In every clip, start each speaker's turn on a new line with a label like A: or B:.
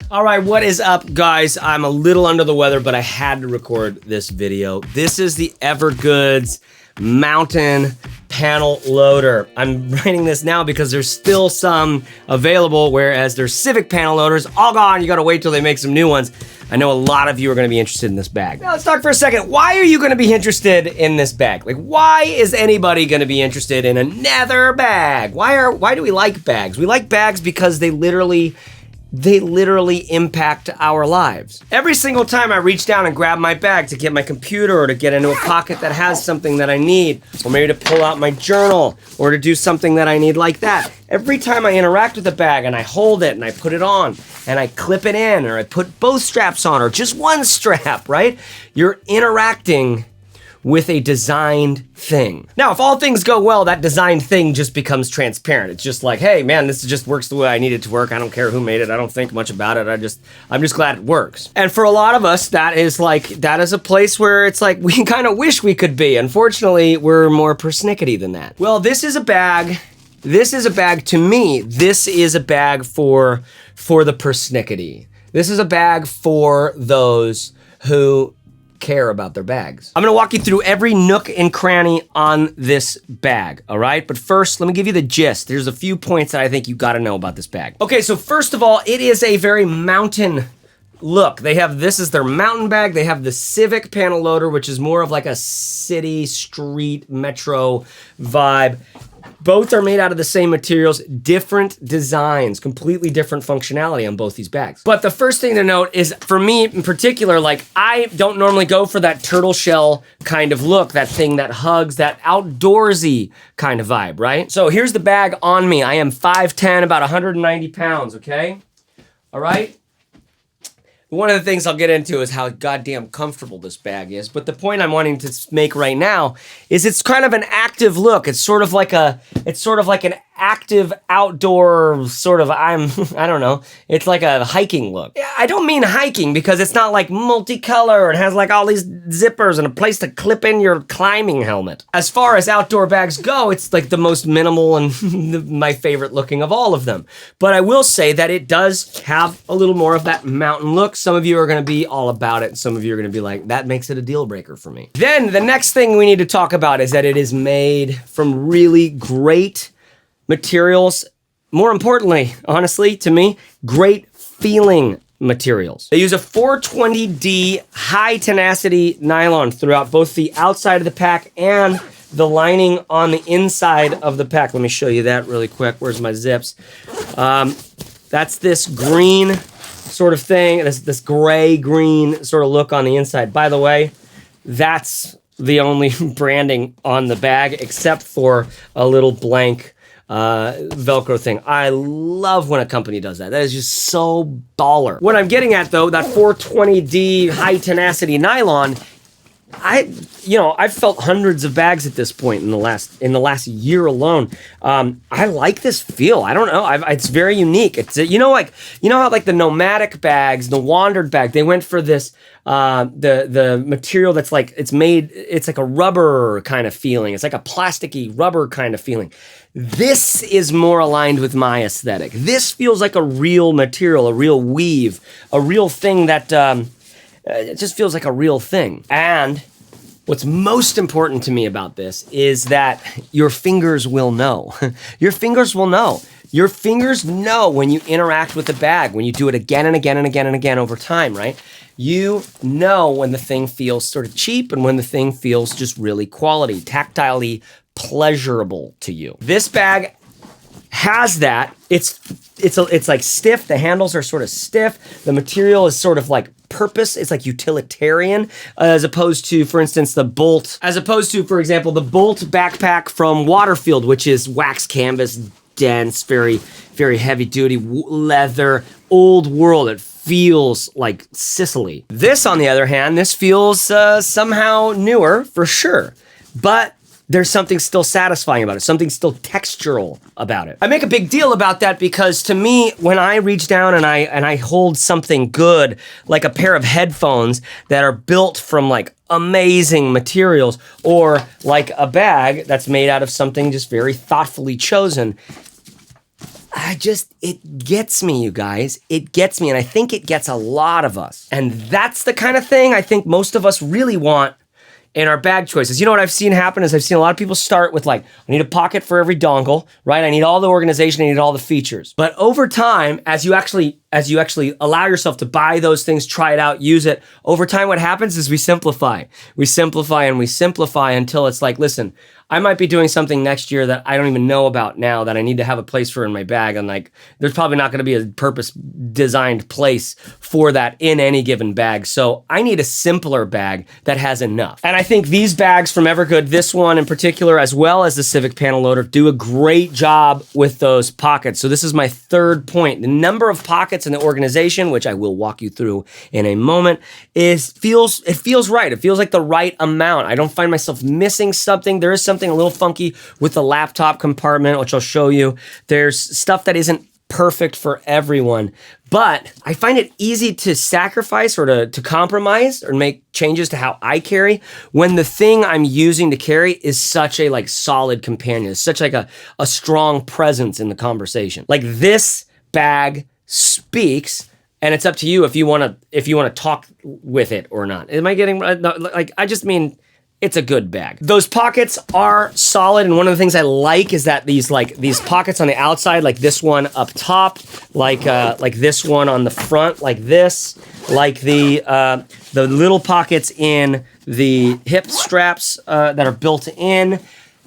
A: All right, what is up, guys? I'm a little under the weather, but I had to record this video. This is the Evergoods mountain panel loader. I'm writing this now because there's still some available, whereas there's Civic panel loaders all gone. You gotta wait till they make some new ones. I know a lot of you are gonna be interested in this bag. Now let's talk for a second. Why are you gonna be interested in this bag? Like, why is anybody gonna be interested in another bag? Why do we like bags? We like bags because they literally impact our lives. Every single time I reach down and grab my bag to get my computer or to get into a pocket that has something that I need, or maybe to pull out my journal or to do something that I need like that, every time I interact with the bag and I hold it and I put it on and I clip it in or I put both straps on or just one strap, right? You're interacting with a designed thing. Now, if all things go well, that designed thing just becomes transparent. It's just like, hey, man, this just works the way I need it to work. I don't care who made it. I don't think much about it. I'm just glad it works. And for a lot of us, that is a place where it's like, we kind of wish we could be. Unfortunately, we're more persnickety than that. Well, this is a bag to me. This is a bag for the persnickety. This is a bag for those who care about their bags. I'm gonna walk you through every nook and cranny on this bag, all right? But first, let me give you the gist. There's a few points that I think you gotta know about this bag. Okay, so first of all, it is a very mountain look. This is their mountain bag. They have the Civic panel loader, which is more of like a city, street, metro vibe. Both are made out of the same materials, different designs, completely different functionality on both these bags. But the first thing to note is, for me in particular, like, I don't normally go for that turtle shell kind of look, that thing that hugs, that outdoorsy kind of vibe, right? So here's the bag on me. I am 5'10", about 190 pounds, okay? All right? One of the things I'll get into is how goddamn comfortable this bag is, but the point I'm wanting to make right now is it's kind of an active look. It's sort of like an active outdoor sort of, I don't know, it's like a hiking look. I don't mean hiking because it's not like multicolor. It has like all these zippers and a place to clip in your climbing helmet. As far as outdoor bags go, it's like the most minimal and my favorite looking of all of them. But I will say that it does have a little more of that mountain look. Some of you are gonna be all about it. Some of you are gonna be like, that makes it a deal breaker for me. Then the next thing we need to talk about is that it is made from really great materials. More importantly, honestly, to me, great feeling materials. They use a 420D high tenacity nylon throughout both the outside of the pack and the lining on the inside of the pack. Let me show you that really quick. Where's my zips? That's this green sort of thing, this gray-green sort of look on the inside. By the way, that's the only branding on the bag except for a little blank Velcro thing. I love when a company does that. That is just so baller. What I'm getting at though, that 420D high tenacity nylon, I've felt hundreds of bags at this point in the last year alone. I like this feel. I don't know. It's very unique. It's how like the nomadic bags, the wandered bag, they went for this the material that's like it's like a rubber kind of feeling. It's like a plasticky rubber kind of feeling. This is more aligned with my aesthetic. This feels like a real material, a real weave, a real thing that it just feels like a real thing. And what's most important to me about this is that your fingers will know. Your fingers will know. Your fingers know when you interact with the bag, when you do it again and again and again and again over time, right? You know when the thing feels sort of cheap and when the thing feels just really quality, tactilely pleasurable to you. This bag has that. It's like stiff. The handles are sort of stiff. The material is sort of like purpose. It's like utilitarian, as opposed to, for instance, for example, the Bolt backpack from Waterfield, which is wax canvas, dense, very, very heavy duty leather, old world. It feels like Sicily. This, on the other hand, this feels somehow newer for sure, but there's something still satisfying about it, something still textural about it. I make a big deal about that because to me, when I reach down and I hold something good, like a pair of headphones that are built from like amazing materials, or like a bag that's made out of something just very thoughtfully chosen, it gets me, you guys. It gets me, and I think it gets a lot of us. And that's the kind of thing I think most of us really want in our bag choices. You know what I've seen happen is I've seen a lot of people start with like, I need a pocket for every dongle, right? I need all the organization, I need all the features. But over time, as you actually allow yourself to buy those things, try it out, use it, over time what happens is we simplify. We simplify and we simplify until it's like, listen, I might be doing something next year that I don't even know about now that I need to have a place for in my bag. And like, there's probably not going to be a purpose designed place for that in any given bag. So I need a simpler bag that has enough. And I think these bags from Evergoods, this one in particular, as well as the Civic Panel Loader, do a great job with those pockets. So this is my third point. The number of pockets in the organization, which I will walk you through in a moment, it feels right. It feels like the right amount. I don't find myself missing something. There is something a little funky with the laptop compartment, which I'll show you. There's stuff that isn't perfect for everyone, but I find it easy to sacrifice or to compromise or make changes to how I carry when the thing I'm using to carry is such a like solid companion. It's such like a strong presence in the conversation. Like this bag speaks, and it's up to you if you want to talk with it or not. Am I getting like, I just mean it's a good bag. Those pockets are solid, and one of the things I like is that these pockets on the outside, like this one up top, like this one on the front, like this, like the little pockets in the hip straps that are built in.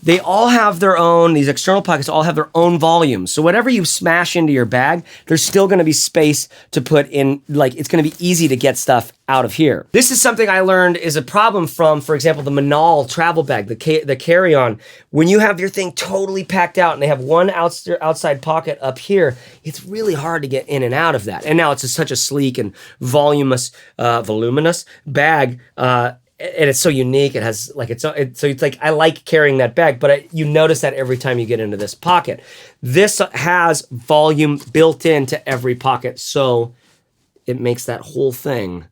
A: They all have their own, these external pockets all have their own volumes. So whatever you smash into your bag, there's still gonna be space to put in, like it's gonna be easy to get stuff out of here. This is something I learned is a problem from, for example, the Manal travel bag, the carry-on. When you have your thing totally packed out and they have one outside pocket up here, it's really hard to get in and out of that. And now it's such a sleek and voluminous bag, and it's so unique. It has like so it's like I like carrying that bag, but you notice that every time you get into this pocket. This has volume built into every pocket, so it makes that whole thing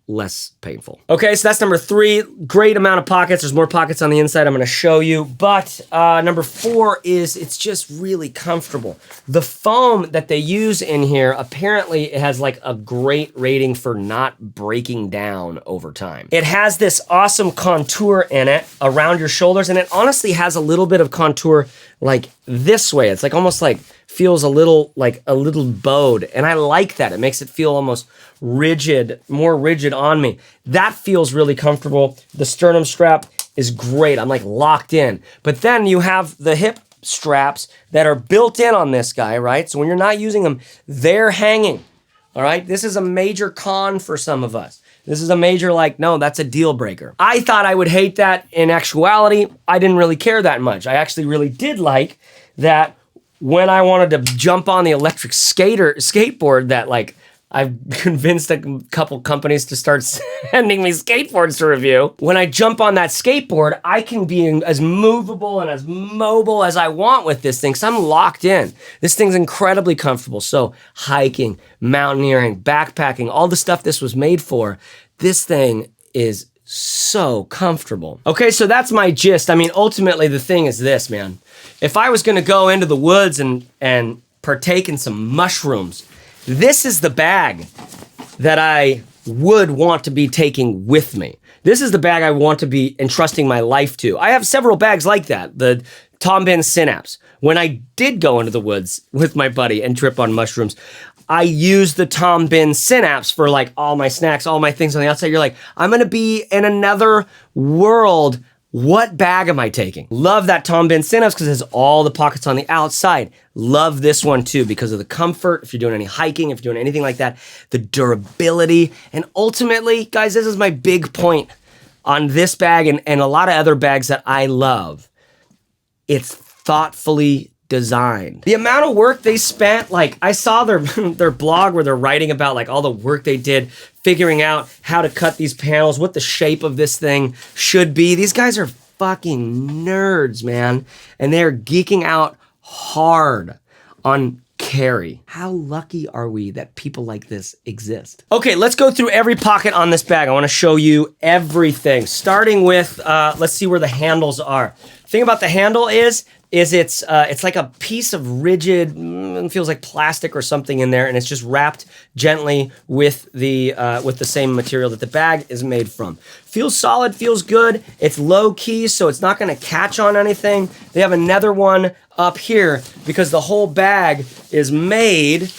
A: less painful. Okay, so that's number 3. Great amount of pockets. There's more pockets on the inside I'm gonna show you. But number 4 is it's just really comfortable. The foam that they use in here, apparently it has like a great rating for not breaking down over time. It has this awesome contour in it around your shoulders, and it honestly has a little bit of contour like this way. It's like almost like feels a little bowed, and I like that. It makes it feel almost rigid, more rigid on me. That feels really comfortable. The sternum strap is great. I'm like locked in. But then you have the hip straps that are built in on this guy, right? So when you're not using them, they're hanging, all right? This is a major con for some of us. This is a major like, no, that's a deal breaker. I thought I would hate that. In actuality, I didn't really care that much. I actually really did like that when I wanted to jump on the electric skateboard that like I've convinced a couple companies to start sending me skateboards to review. When I jump on that skateboard, I can be as movable and as mobile as I want with this thing, so I'm locked in. This thing's incredibly comfortable. So hiking, mountaineering, backpacking, all the stuff this was made for, this thing is so comfortable. Okay, so that's my gist. I mean, ultimately the thing is this, man. If I was gonna go into the woods and partake in some mushrooms, this is the bag that I would want to be taking with me. This is the bag I want to be entrusting my life to. I have several bags like that. The Tom Bihn Synapse. When I did go into the woods with my buddy and trip on mushrooms, I used the Tom Bihn Synapse for like all my snacks, all my things on the outside. You're like, I'm gonna be in another world. What bag am I taking? Love that Tom Bihn Synapse because it has all the pockets on the outside. Love this one too because of the comfort, if you're doing any hiking, if you're doing anything like that, the durability, and ultimately, guys, this is my big point on this bag and a lot of other bags that I love. It's thoughtfully designed. The amount of work they spent, like I saw their blog where they're writing about like all the work they did figuring out how to cut these panels, what the shape of this thing should be. These guys are fucking nerds, man. And they're geeking out hard on carry. How lucky are we that people like this exist? Okay, let's go through every pocket on this bag. I wanna show you everything. Starting with, let's see where the handles are. Thing about the handle is it's like a piece of rigid, feels like plastic or something in there, and it's just wrapped gently with the same material that the bag is made from. Feels solid, feels good. It's low key, so it's not gonna catch on anything. They have another one up here because the whole bag is made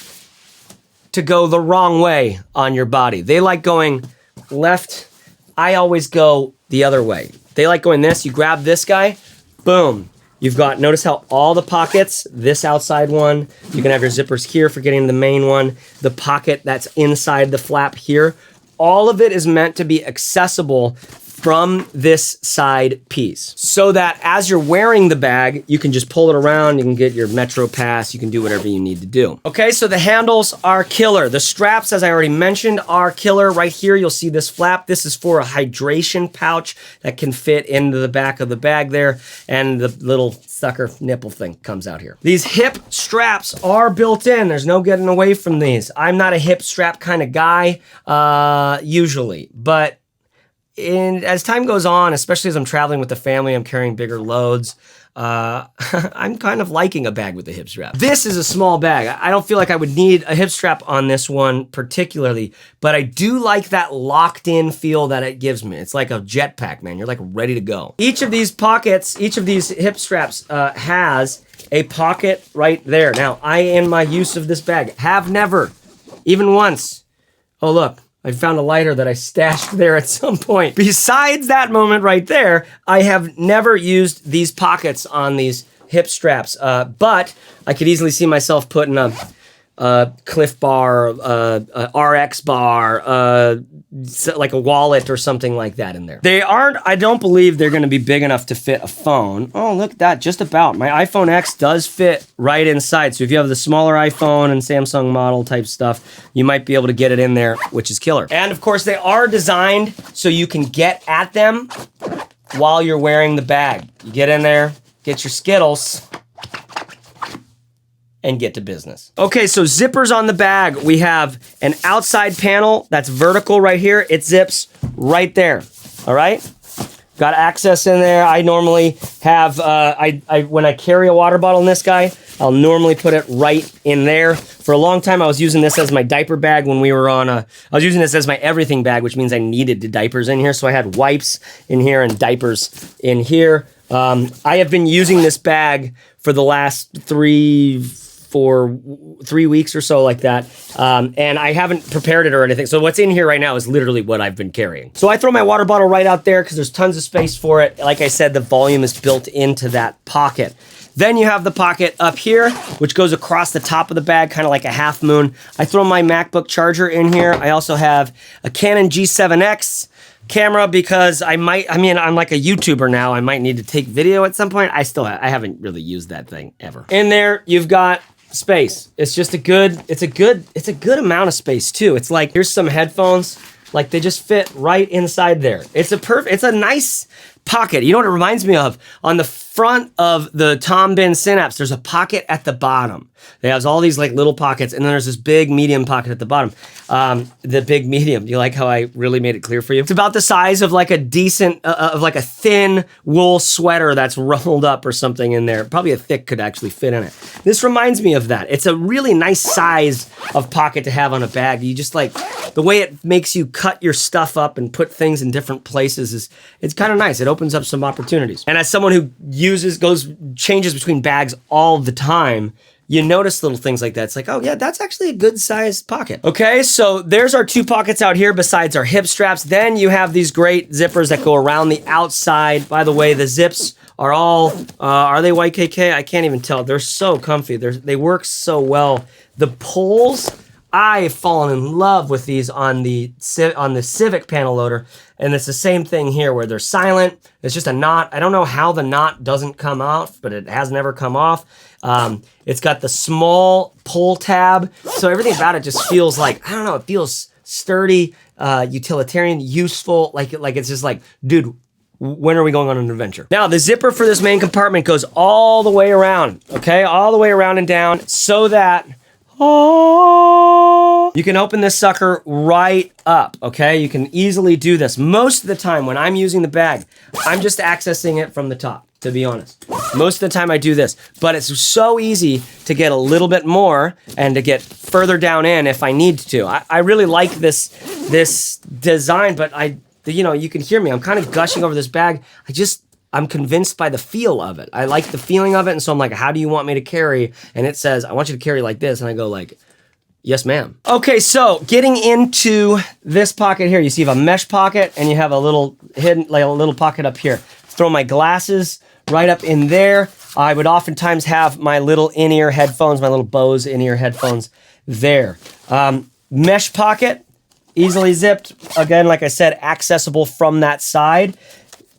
A: to go the wrong way on your body. They like going left. I always go the other way. They like going this. You grab this guy, boom. You've got, notice how all the pockets, this outside one, you can have your zippers here for getting the main one, the pocket that's inside the flap here. All of it is meant to be accessible from this side piece so that as you're wearing the bag, you can just pull it around, you can get your Metro Pass, you can do whatever you need to do. Okay, so the handles are killer. The straps, as I already mentioned, are killer. Right here, you'll see this flap. This is for a hydration pouch that can fit into the back of the bag there, and the little sucker nipple thing comes out here. These hip straps are built in. There's no getting away from these. I'm not a hip strap kind of guy, usually, but as time goes on, especially as I'm traveling with the family, I'm carrying bigger loads. I'm kind of liking a bag with a hip strap. This is a small bag. I don't feel like I would need a hip strap on this one particularly, but I do like that locked in feel that it gives me. It's like a jetpack, man. You're like ready to go. Each of these pockets, each of these hip straps has a pocket right there. Now, I, in my use of this bag, have never, even once, oh look, I found a lighter that I stashed there at some point. Besides that moment right there, I have never used these pockets on these hip straps, but I could easily see myself putting a Glyph bar, RX bar, like a wallet or something like that in there. They aren't, I don't believe they're gonna be big enough to fit a phone. Oh, look at that, just about. My iPhone X does fit right inside. So if you have the smaller iPhone and Samsung model type stuff, you might be able to get it in there, which is killer. And of course, they are designed so you can get at them while you're wearing the bag. You get in there, get your Skittles, and get to business. Okay, so zippers on the bag. We have an outside panel that's vertical right here. It zips right there, all right? Got access in there. I normally have, when I carry a water bottle in this guy, I'll normally put it right in there. For a long time, I was using this as my diaper bag when we were on I was using this as my everything bag, which means I needed the diapers in here. So I had wipes in here and diapers in here. I have been using this bag for the last 3 weeks or so like that. And I haven't prepared it or anything. So what's in here right now is literally what I've been carrying. So I throw my water bottle right out there because there's tons of space for it. Like I said, the volume is built into that pocket. Then you have the pocket up here, which goes across the top of the bag, kind of like a half moon. I throw my MacBook charger in here. I also have a Canon G7X camera because I'm like a YouTuber now. I might need to take video at some point. I haven't really used that thing ever. In there, you've got space. It's just a good amount of space too. It's like, here's some headphones, like they just fit right inside there. It's a nice pocket. You know what it reminds me of? On the front of the Bihn Synapse, there's a pocket at the bottom. They have all these like little pockets, and then there's this big medium pocket at the bottom. The big medium, you like how I really made it clear for you? It's about the size of like a decent, of like a thin wool sweater that's rolled up or something in there. Probably a thick could actually fit in it. This reminds me of that. It's a really nice size of pocket to have on a bag. You just like, the way it makes you cut your stuff up and put things in different places it's kind of nice. It opens up some opportunities. And as someone who changes between bags all the time, you notice little things like that. It's like, oh yeah, that's actually a good sized pocket. Okay, so there's our 2 pockets out here besides our hip straps. Then you have these great zippers that go around the outside. By the way, the zips are all, are they YKK? I can't even tell. They're so comfy. They work so well. The pulls, I've fallen in love with these on the Civic panel loader, and it's the same thing here where they're silent. It's just a knot. I don't know how the knot doesn't come off, but it has never come off. It's got the small pull tab, so everything about it just feels like, I don't know, it feels sturdy, utilitarian, useful, like it's just like, dude, when are we going on an adventure? Now, the zipper for this main compartment goes all the way around, okay? All the way around and down so that you can open this sucker right up, okay? You can easily do this. Most of the time when I'm using the bag, I'm just accessing it from the top. to be honest. Most of the time I do this, but it's so easy to get a little bit more and to get further down in if I need to. I really like this design, but you can hear me. I'm kind of gushing over this bag. I'm convinced by the feel of it. I like the feeling of it, and so I'm like, how do you want me to carry? And it says, I want you to carry like this, and I go like, yes, ma'am. Okay, so getting into this pocket here, you see you have a mesh pocket, and you have a little hidden, like a little pocket up here. Throw my glasses right up in there. I would oftentimes have my little in-ear headphones, my little Bose in-ear headphones there. Mesh pocket, easily zipped. Again, like I said, accessible from that side.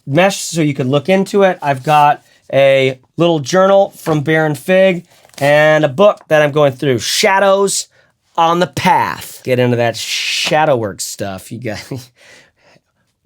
A: Mesh so you can look into it. I've got a little journal from Baron Fig and a book that I'm going through. Shadows on the Path. Get into that shadow work stuff. You got...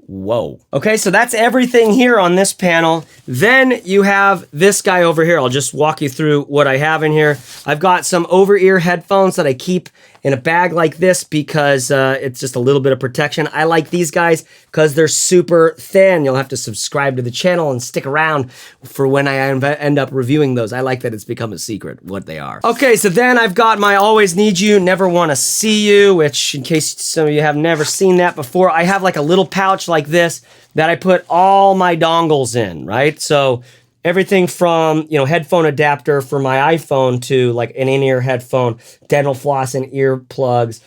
A: Whoa. Okay, so that's everything here on this panel. Then you have this guy over here. I'll just walk you through what I have in here. I've got some over-ear headphones that I keep in a bag like this because it's just a little bit of protection. I like these guys because they're super thin. You'll have to subscribe to the channel and stick around for when I end up reviewing those. I like that it's become a secret what they are. Okay, so then I've got my Always Need You, Never Want to See You, which in case some of you have never seen that before, I have like a little pouch like this that I put all my dongles in, right? So everything from, headphone adapter for my iPhone to like an in-ear headphone, dental floss and earplugs,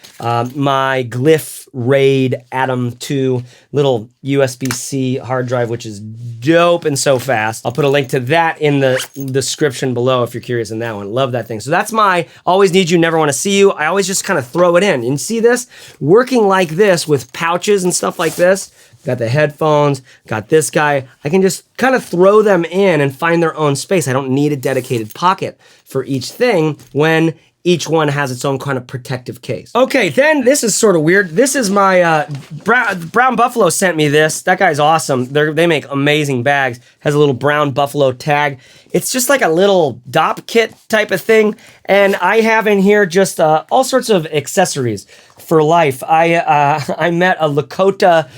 A: my Glyph Raid Atom 2 little USB-C hard drive, which is dope and so fast. I'll put a link to that in the description below if you're curious in that one. Love that thing. So that's my Always Need You, Never Want to See You. I always just kind of throw it in. And see this? Working like this with pouches and stuff like this. Got the headphones, got this guy. I can just kind of throw them in and find their own space. I don't need a dedicated pocket for each thing when each one has its own kind of protective case. Okay, then this is sort of weird. This is my, Brown Buffalo sent me this. That guy's awesome. They make amazing bags. Has a little Brown Buffalo tag. It's just like a little DOP kit type of thing. And I have in here just all sorts of accessories for life. I met a Lakota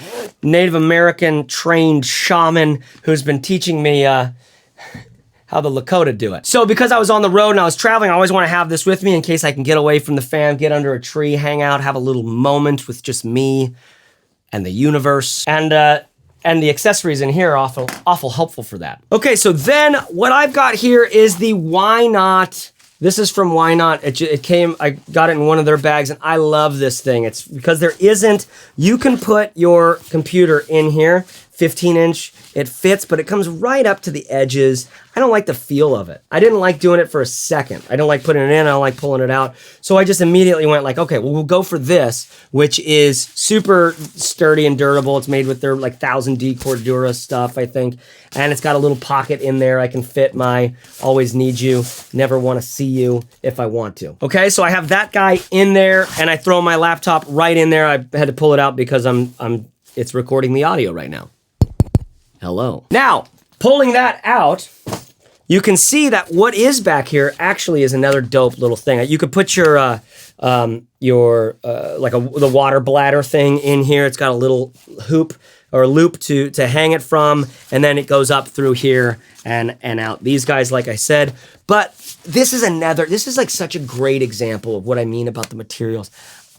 A: Native American trained shaman who's been teaching me how the Lakota do it. So because I was on the road and I was traveling, I always want to have this with me in case I can get away from the fam, get under a tree, hang out, have a little moment with just me and the universe. And the accessories in here are awful helpful for that. Okay, so then what I've got here is the Why Not. This is from Why Not. I got it in one of their bags and I love this thing. It's because you can put your computer in here, 15-inch, it fits, but it comes right up to the edges. I don't like the feel of it. I didn't like doing it for a second. I don't like putting it in, I don't like pulling it out. So I just immediately went like, okay, well, we'll go for this, which is super sturdy and durable. It's made with their like 1000D Cordura stuff, I think. And it's got a little pocket in there. I can fit my Always Need You, Never Want to See You if I want to. Okay, so I have that guy in there and I throw my laptop right in there. I had to pull it out because it's recording the audio right now. Hello. Now, pulling that out, you can see that what is back here actually is another dope little thing. You could put your the water bladder thing in here. It's got a little hoop or loop to hang it from, and then it goes up through here and out. These guys, like I said, but this is like such a great example of what I mean about the materials.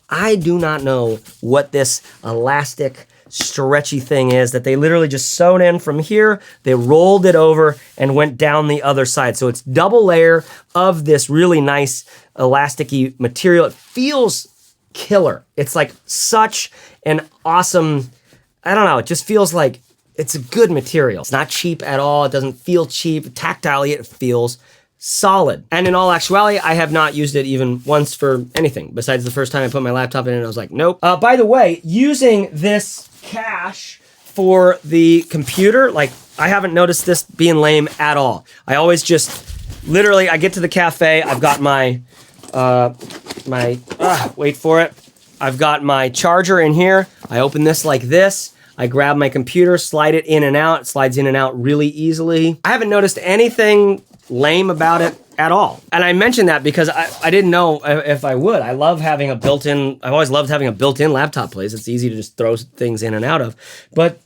A: I do not know what this elastic stretchy thing is that they literally just sewed in from here, they rolled it over and went down the other side. So it's double layer of this really nice elasticy material. It feels killer. It's like such an awesome, I don't know, it just feels like it's a good material. It's not cheap at all. It doesn't feel cheap. Tactilely, it feels solid. And in all actuality, I have not used it even once for anything besides the first time I put my laptop in and I was like, nope. By the way, using this cache for the computer, like I haven't noticed this being lame at all. I always just, literally, I get to the cafe, I've got wait for it. I've got my charger in here. I open this like this. I grab my computer, slide it in and out. It slides in and out really easily. I haven't noticed anything lame about it at all. And I mentioned that because I didn't know if I would. I've always loved having a built-in laptop place. It's easy to just throw things in and out of. But,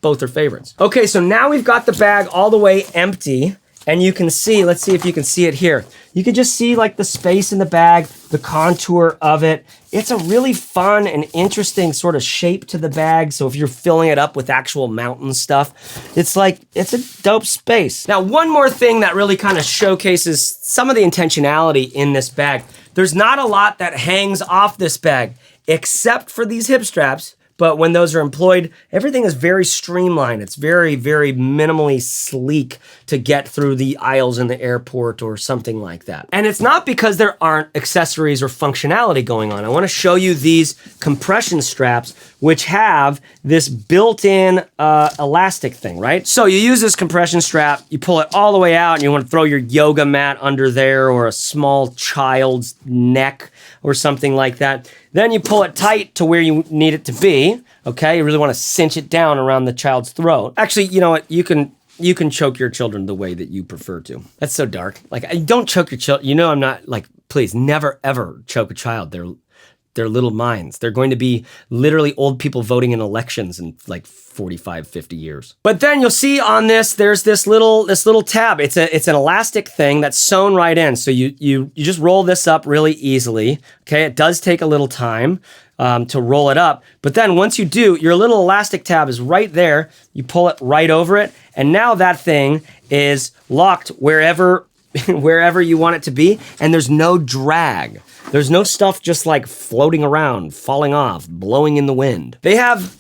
A: both are favorites. Okay, so now we've got the bag all the way empty, and you can see, let's see if you can see it here. You can just see like the space in the bag, the contour of it. It's a really fun and interesting sort of shape to the bag. So if you're filling it up with actual mountain stuff, it's a dope space. Now, one more thing that really kind of showcases some of the intentionality in this bag. There's not a lot that hangs off this bag except for these hip straps. But when those are employed, everything is very streamlined. It's very, very minimally sleek to get through the aisles in the airport or something like that. And it's not because there aren't accessories or functionality going on. I want to show you these compression straps, which have this built-in elastic thing, right? So you use this compression strap, you pull it all the way out, and you want to throw your yoga mat under there or a small child's neck or something like that. Then you pull it tight to where you need it to be, okay? You really want to cinch it down around the child's throat. Actually, you know what? You can choke your children the way that you prefer to. That's so dark. Like, don't choke your children. You know I'm not, like, please, never, ever choke a child. They're little minds. They're going to be literally old people voting in elections in like 45, 50 years. But then you'll see on this, there's this little tab. It's an elastic thing that's sewn right in. So you just roll this up really easily. Okay, it does take a little time to roll it up. But then once you do, your little elastic tab is right there. You pull it right over it. And now that thing is locked wherever you want it to be. And there's no drag. There's no stuff just like floating around, falling off, blowing in the wind. They have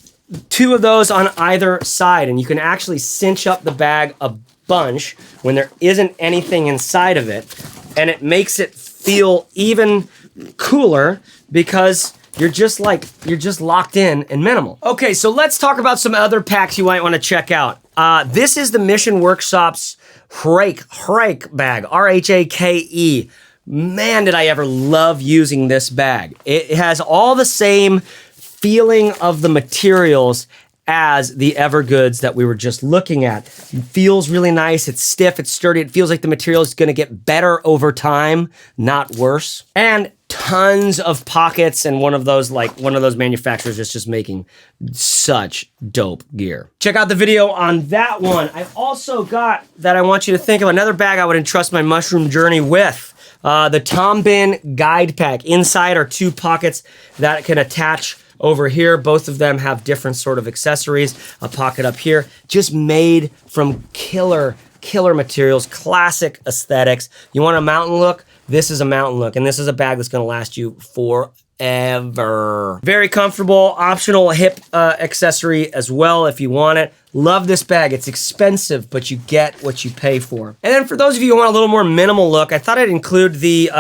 A: two of those on either side, and you can actually cinch up the bag a bunch when there isn't anything inside of it, and it makes it feel even cooler because you're just locked in and minimal. Okay, so let's talk about some other packs you might want to check out. This is the Mission Workshop's Rhake bag, R-H-A-K-E. Man, did I ever love using this bag. It has all the same feeling of the materials as the Evergoods that we were just looking at. It feels really nice, it's stiff, it's sturdy, it feels like the material is gonna get better over time, not worse. And tons of pockets, and one of those manufacturers is just making such dope gear. Check out the video on that one. I've also got, that I want you to think of, another bag I would entrust my mushroom journey with. The Bihn guide pack. Inside are two pockets that can attach over here. Both of them have different sort of accessories. A pocket up here, just made from killer materials, classic aesthetics. You want a mountain look? This is a mountain look, and this is a bag that's gonna last you forever. Very comfortable, optional hip accessory as well if you want it. Love this bag. It's expensive, but you get what you pay for. And then for those of you who want a little more minimal look, I thought I'd include the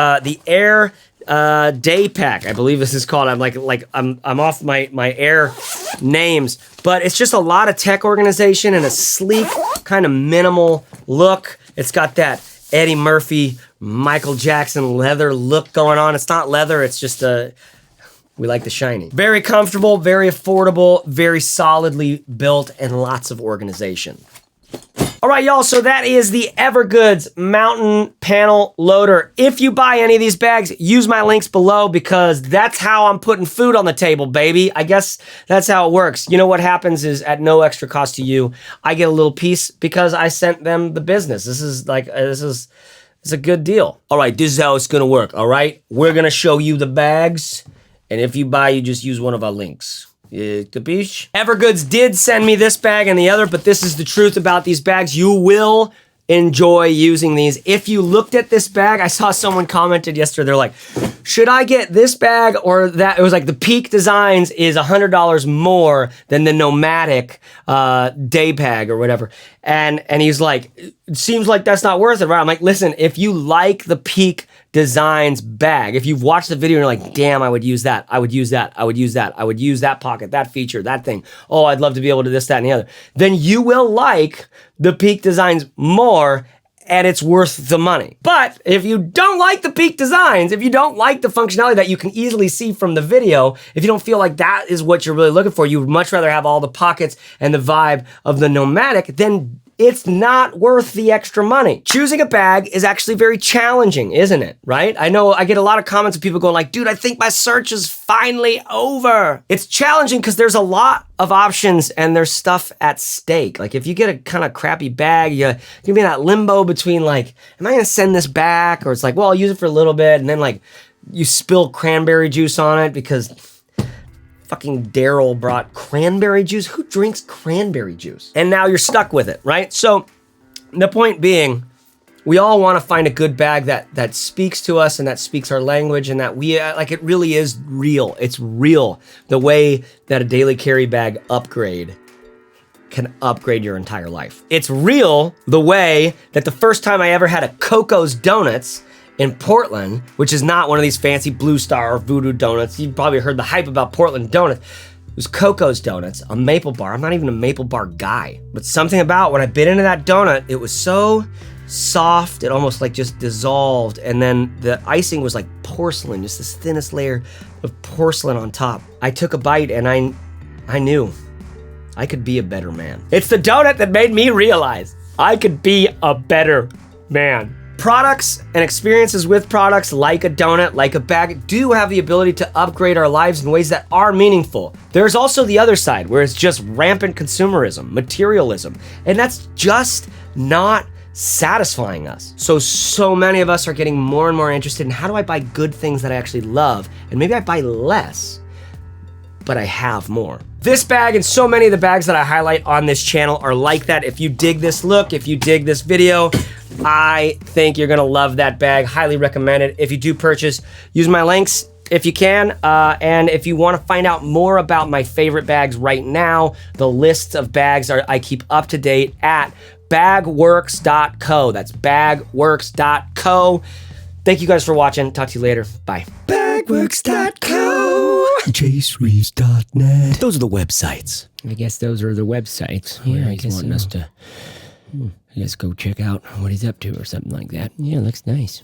A: Aer Day Pack. I believe this is called. I'm off my Air names, but it's just a lot of tech organization and a sleek kind of minimal look. It's got that Eddie Murphy, Michael Jackson leather look going on. It's not leather, it's just we like the shiny. Very comfortable, very affordable, very solidly built, and lots of organization. All right, y'all, so that is the Evergoods Mountain Panel Loader. If you buy any of these bags, use my links below because that's how I'm putting food on the table, baby. I guess that's how it works. You know what happens is at no extra cost to you, I get a little piece because I sent them the business. This is it's a good deal. All right, this is how it's gonna work, all right? We're gonna show you the bags, and if you buy, you just use one of our links. Capiche? Evergoods did send me this bag and the other, but this is the truth about these bags. You will enjoy using these. If you looked at this bag, I saw someone commented yesterday, they're like, should I get this bag or that? It was like the Peak Designs is $100 more than the Nomadic day bag or whatever. And he's like, it seems like that's not worth it, right? I'm like, listen, if you like the Peak Designs bag, if you've watched the video and you're like, damn, I would use that, I would use that, I would use that, I would use that pocket, that feature, that thing. Oh, I'd love to be able to this, that, and the other. Then you will like the Peak Designs more, and it's worth the money. But if you don't like the Peak Designs, if you don't like the functionality that you can easily see from the video, if you don't feel like that is what you're really looking for, you would much rather have all the pockets and the vibe of the Nomadic, then it's not worth the extra money. Choosing a bag is actually very challenging, isn't it? Right? I know I get a lot of comments of people going like, dude, I think my search is finally over. It's challenging because there's a lot of options and there's stuff at stake. Like if you get a kind of crappy bag, you're gonna be in that limbo between like, am I gonna send this back? Or it's like, well, I'll use it for a little bit. And then like you spill cranberry juice on it because fucking Daryl brought cranberry juice. Who drinks cranberry juice? And now you're stuck with it, right? So the point being, we all want to find a good bag that speaks to us and that speaks our language and that we, like it really is real. It's real. The way that a daily carry bag upgrade can upgrade your entire life. It's real the way that the first time I ever had a Coco's Donuts in Portland, which is not one of these fancy Blue Star or Voodoo Donuts. You've probably heard the hype about Portland donuts. It was Coco's Donuts, a maple bar. I'm not even a maple bar guy, but something about when I bit into that donut, it was so soft, it almost like just dissolved. And then the icing was like porcelain, just this thinnest layer of porcelain on top. I took a bite and I knew I could be a better man. It's the donut that made me realize I could be a better man. Products and experiences with products like a donut, like a bag, do have the ability to upgrade our lives in ways that are meaningful. There's also the other side where it's just rampant consumerism, materialism, and that's just not satisfying us. So many of us are getting more and more interested in how do I buy good things that I actually love, and maybe I buy less, but I have more. This bag and so many of the bags that I highlight on this channel are like that. If you dig this look, if you dig this video, I think you're gonna love that bag. Highly recommend it. If you do purchase, use my links if you can. And if you wanna find out more about my favorite bags right now, the list of bags I keep up to date at bagworks.co. That's bagworks.co. Thank you guys for watching. Talk to you later. Bye.
B: Bagworks.co. JaceReeves.net. Those are the websites.
C: I guess those are the websites. Yeah, I guess wanting us to, I guess go check out what he's up to or something like that. Yeah, looks nice.